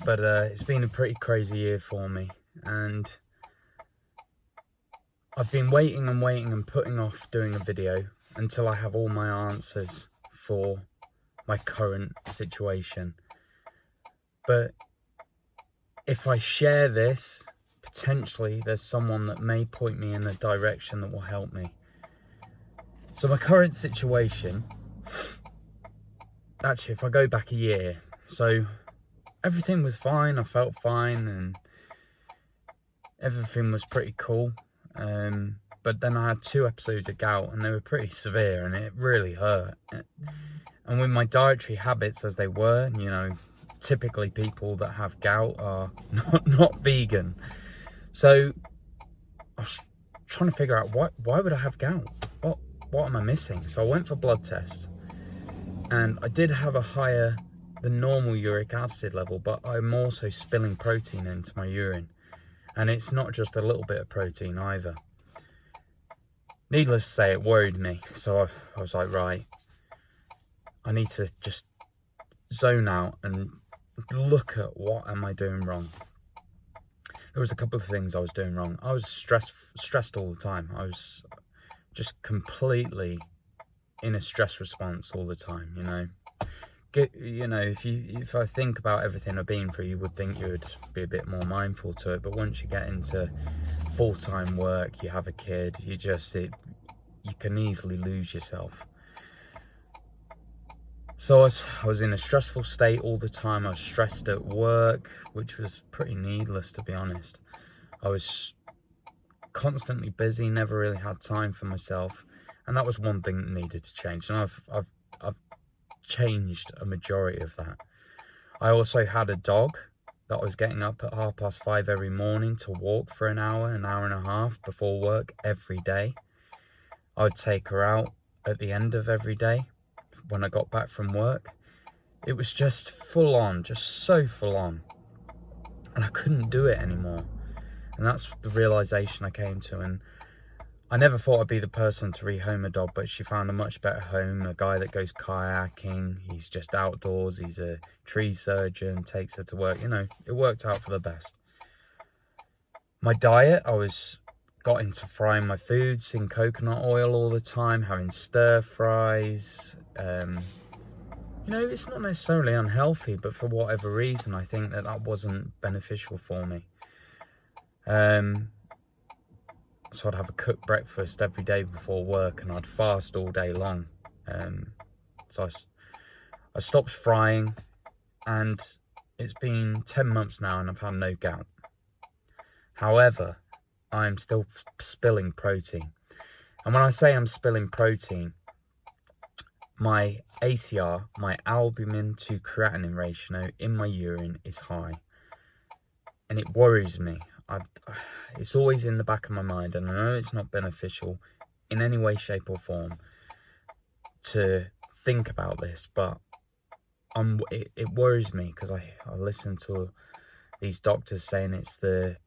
But it's been a pretty crazy year for me, and I've been waiting and putting off doing a video until I have all my answers for my current situation. But if I share this, potentially there's someone that may point me in a direction that will help me. So my current situation, actually if I go back a year, so everything was fine, I felt fine and everything was pretty cool. But then I had 2 episodes of gout and they were pretty severe and it really hurt. And with my dietary habits as they were, you know, typically people that have gout are not vegan. So I was trying to figure out why would I have gout? What am I missing? So I went for blood tests and I did have a higher than normal uric acid level, but I'm also spilling protein into my urine. And it's not just a little bit of protein either. Needless to say, it worried me. So I was like, right, I need to just zone out and look at what am I doing wrong. There was a couple of things I was doing wrong. I was stressed all the time. I was just completely in a stress response all the time, you know. If I think about everything I've been through, you would think you would be a bit more mindful to it. But once you get into full-time work, you have a kid, you can easily lose yourself. So I was in a stressful state all the time. I was stressed at work, which was pretty needless, to be honest. I was constantly busy, never really had time for myself, and that was one thing that needed to change. And I've changed a majority of that. I also had a dog that I was getting up at 5:30 every morning to walk for an hour and a half before work every day. I would take her out at the end of every day when I got back from work. It was just full on, just so full on. And I couldn't do it anymore. And that's the realization I came to. And I never thought I'd be the person to rehome a dog, but she found a much better home. A guy that goes kayaking, he's just outdoors, he's a tree surgeon, takes her to work. You know, it worked out for the best. My diet, got into frying my foods in coconut oil all the time, having stir fries. It's not necessarily unhealthy, but for whatever reason, I think that wasn't beneficial for me. So I'd have a cooked breakfast every day before work and I'd fast all day long. So I stopped frying and it's been 10 months now and I've had no gout. However, I'm still spilling protein. And when I say I'm spilling protein, my ACR, my albumin to creatinine ratio in my urine is high. And it worries me. It's always in the back of my mind, and I know it's not beneficial in any way, shape or form to think about this, but it worries me because I listen to these doctors saying it's the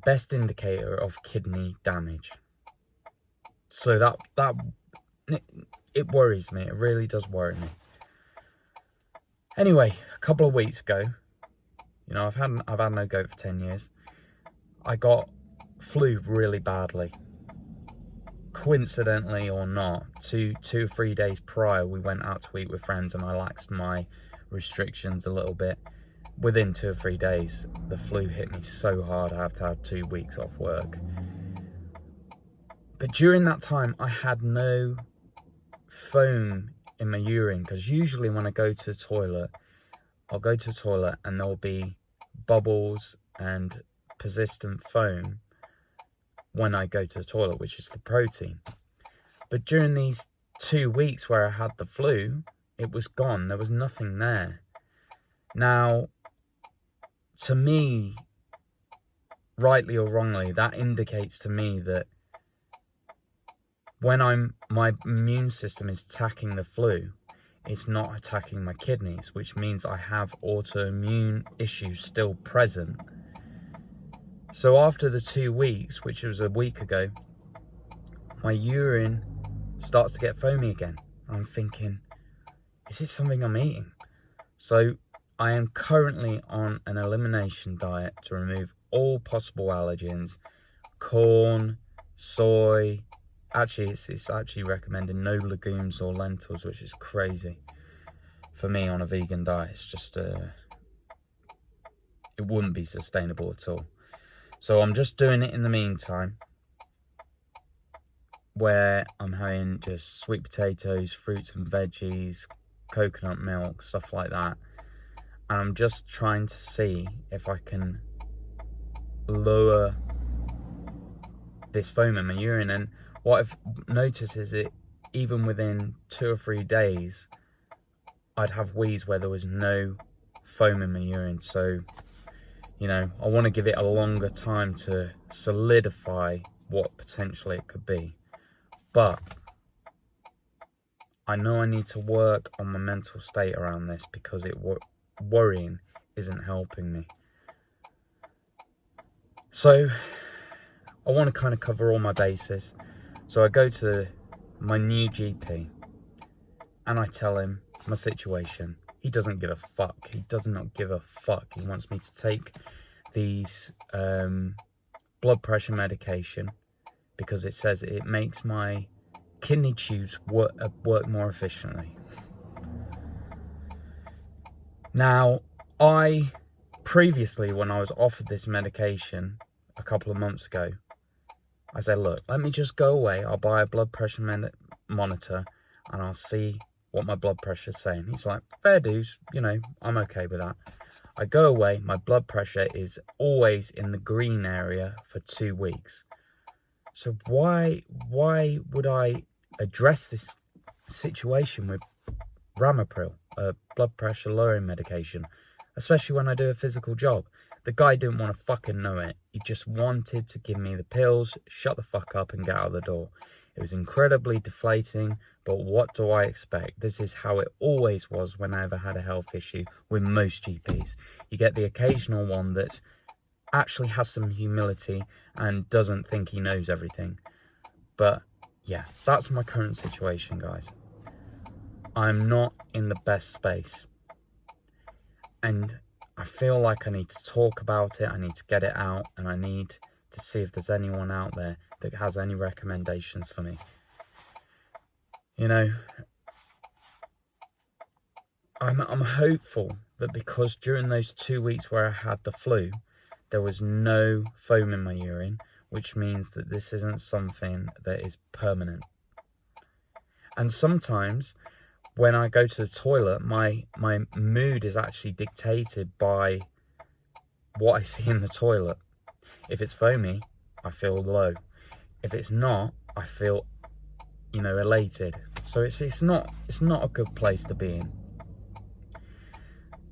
best indicator of kidney damage. So that it worries me. It really does worry me. Anyway, a couple of weeks ago, you know, I've had no gout for 10 years. I got flu really badly. Coincidentally or not, 2 or 3 days prior, we went out to eat with friends and I laxed my restrictions a little bit. Within 2 or 3 days, the flu hit me so hard I have to have 2 weeks off work. But during that time, I had no foam in my urine, because usually when I go to the toilet, I'll go to the toilet and there'll be bubbles and persistent foam when I go to the toilet, which is the protein. But during these 2 weeks where I had the flu, it was gone. There was nothing there. Now, to me, rightly or wrongly, that indicates to me that when my immune system is attacking the flu, it's not attacking my kidneys, which means I have autoimmune issues still present. So after the 2 weeks, which was a week ago, my urine starts to get foamy again. I'm thinking, is it something I'm eating? So I am currently on an elimination diet to remove all possible allergens, corn, soy. Actually, it's actually recommending no legumes or lentils, which is crazy for me on a vegan diet. It's just, it wouldn't be sustainable at all. So I'm just doing it in the meantime, where I'm having just sweet potatoes, fruits and veggies, coconut milk, stuff like that. And I'm just trying to see if I can lower this foam in my urine. And what I've noticed is that even within 2 or 3 days, I'd have wheeze where there was no foam in my urine. So, you know, I want to give it a longer time to solidify what potentially it could be. But I know I need to work on my mental state around this, because worrying isn't helping me. So I want to kind of cover all my bases. So I go to my new GP and I tell him my situation. He doesn't give a fuck. He does not give a fuck. He wants me to take these blood pressure medication because it says it makes my kidney tubes work more efficiently. Now, I previously, when I was offered this medication a couple of months ago, I said, look, let me just go away. I'll buy a blood pressure monitor and I'll see what my blood pressure's saying. He's like, fair dues, you know, I'm okay with that. I go away, my blood pressure is always in the green area for 2 weeks. So why would I address this situation with Ramipril, a blood pressure lowering medication, especially when I do a physical job? The guy didn't want to fucking know it. He just wanted to give me the pills, shut the fuck up and get out of the door. It was incredibly deflating, but what do I expect? This is how it always was when I ever had a health issue with most GPs. You get the occasional one that actually has some humility and doesn't think he knows everything. But yeah, that's my current situation, guys. I'm not in the best space. And I feel like I need to talk about it, I need to get it out, and I need to see if there's anyone out there that has any recommendations for me. You know, I'm hopeful that because during those 2 weeks where I had the flu, there was no foam in my urine, which means that this isn't something that is permanent. And sometimes when I go to the toilet, my mood is actually dictated by what I see in the toilet. If it's foamy, I feel low. If it's not, I feel, you know, elated. So it's not a good place to be in.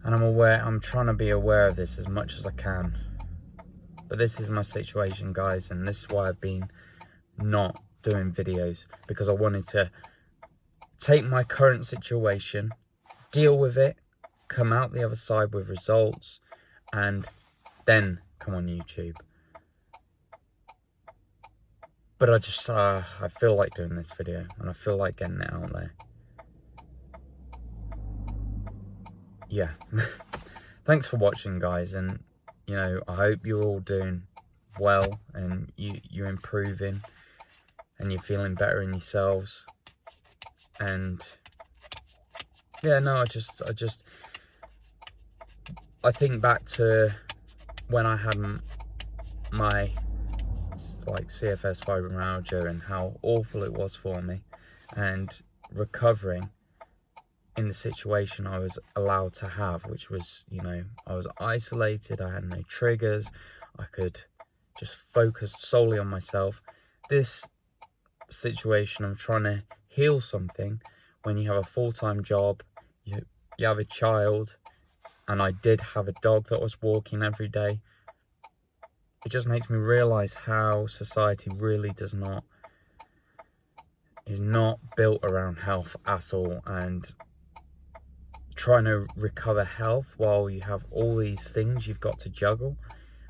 And I'm trying to be aware of this as much as I can. But this is my situation, guys, and this is why I've been not doing videos, because I wanted to take my current situation, deal with it, come out the other side with results, and then come on YouTube. But I just, I feel like doing this video, and I feel like getting it out there. Yeah. Thanks for watching, guys, and, you know, I hope you're all doing well, and you're improving, and you're feeling better in yourselves. And yeah, no, I think back to when I had my like CFS fibromyalgia and how awful it was for me, and recovering in the situation I was allowed to have, which was, you know, I was isolated, I had no triggers, I could just focus solely on myself. This situation, I'm trying to heal something when you have a full-time job, you have a child, and I did have a dog that was walking every day. It just makes me realize how society really is not built around health at all, and trying to recover health while you have all these things you've got to juggle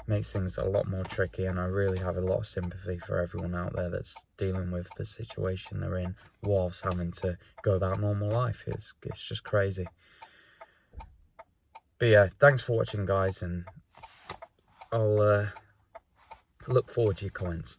makes things a lot more tricky. And I really have a lot of sympathy for everyone out there that's dealing with the situation they're in whilst having to go about normal life. It's just crazy. But yeah, thanks for watching, guys, and I'll look forward to your comments.